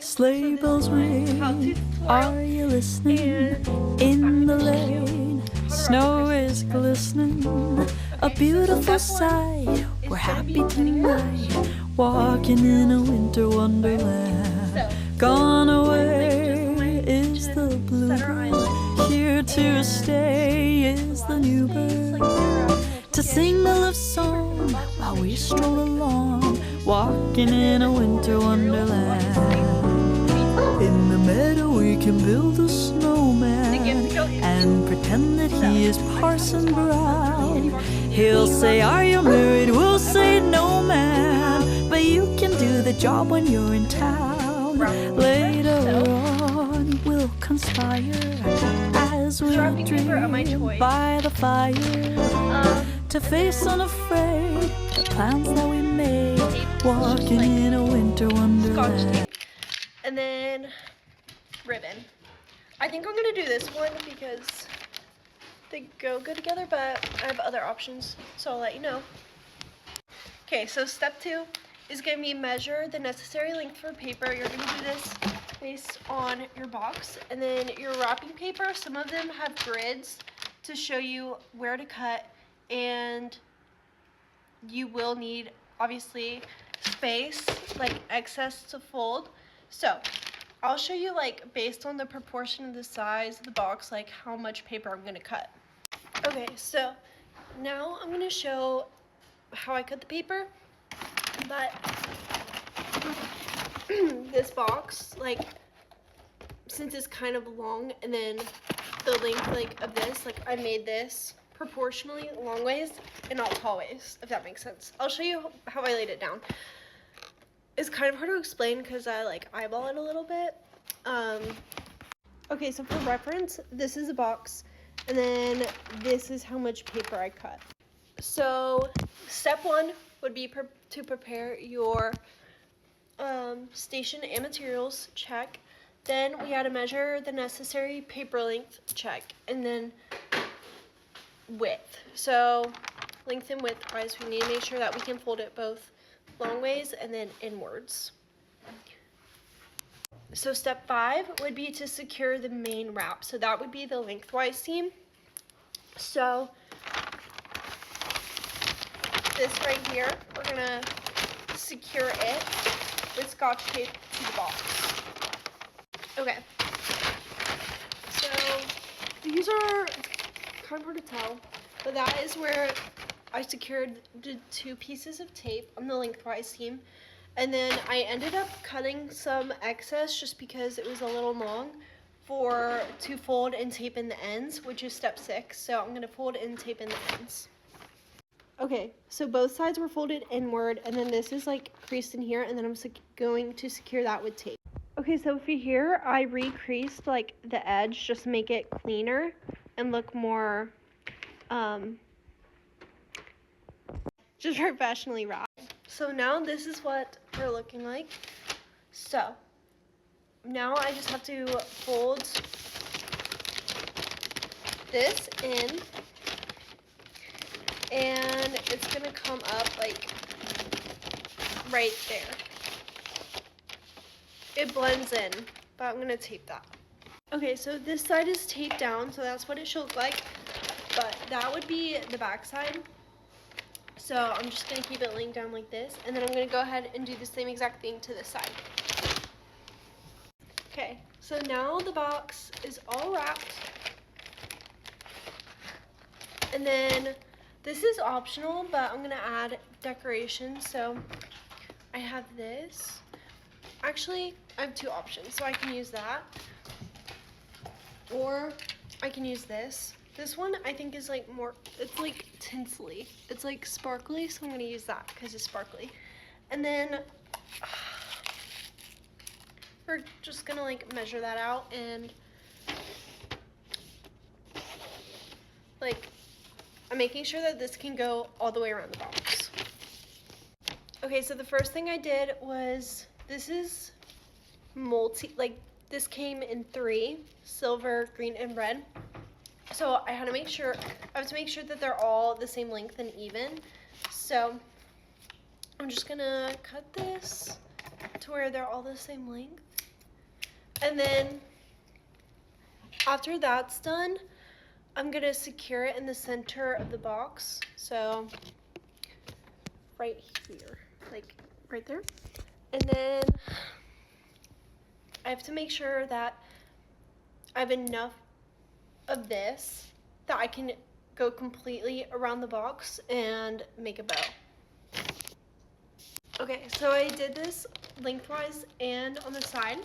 Sleigh bells ring, are you listening? In the lane, snow is glistening, a beautiful sight. We're happy tonight, walking in a winter wonderland. Gone away is the bluebird, here to stay is the new bird. To sing a love song while we stroll along, walking in a winter wonderland. In the meadow we can build a snowman and pretend that he is Parson Brown. He'll say, are you married? We'll say, no, man, but you can do the job when you're in town. Later on we'll conspire as we dream by the fire, to face unafraid the plans that we made, walking in a winter wonderland. And then ribbon. I think I'm gonna do this one because they go good together, but I have other options, so I'll let you know. Okay, so step 2 is gonna be measure the necessary length for paper. You're gonna do this based on your box, and then your wrapping paper, some of them have grids to show you where to cut, and you will need obviously space, like excess to fold. So I'll show you, like, based on the proportion of the size of the box, like how much paper I'm gonna cut. Okay, so now I'm gonna show how I cut the paper, but this box, like, since it's kind of long, and then the length, like, of this, like, I made this proportionally long ways and not tall ways, if that makes sense. I'll show you how I laid it down. It's kind of hard to explain because I like eyeball it a little bit. Okay, so for reference, this is a box, and then this is how much paper I cut. So step 1 would be to prepare your station and materials, check. Then we had to measure the necessary paper length, check, and then width. So length and width wise, we need to make sure that we can fold it both long ways and then inwards. So step 5 would be to secure the main wrap. So that would be the lengthwise seam. So this right here, we're gonna secure it with Scotch tape to the box. Okay. So these are kind of hard to tell, but that is where I secured the 2 pieces of tape on the lengthwise seam, and then I ended up cutting some excess just because it was a little long to fold and tape in the ends, which is step 6. So I'm gonna fold and tape in the ends. Okay, so both sides were folded inward, and then this is like creased in here, and then I'm going to secure that with tape. Okay, so for here, I re-creased like the edge just to make it cleaner and look more just professionally wrapped. So now this is what they're looking like. So now I just have to fold this in, and it's gonna come up like right there. It blends in, but I'm gonna tape that. Okay, so this side is taped down, so that's what it should look like, but that would be the back side. So I'm just going to keep it laying down like this, and then I'm going to go ahead and do the same exact thing to this side. Okay, so now the box is all wrapped, and then this is optional, but I'm going to add decoration. So I have this. Actually, I have 2 options, so I can use that, or I can use this. This one I think is like more, it's like tinsely. It's like sparkly, so I'm gonna use that because it's sparkly. And then we're just gonna like measure that out, and like I'm making sure that this can go all the way around the box. Okay, so the first thing I did was, this is this came in 3, silver, green, and red. So I have to make sure that they're all the same length and even. So I'm just gonna cut this to where they're all the same length. And then after that's done, I'm gonna secure it in the center of the box. So right here, like right there. And then I have to make sure that I have enough of this that I can go completely around the box and make a bow. Okay, so I did this lengthwise and on the side,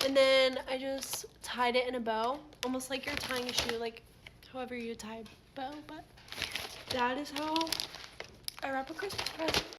and then I just tied it in a bow, almost like you're tying a shoe, like however you tie a bow, but that is how I wrap a Christmas present.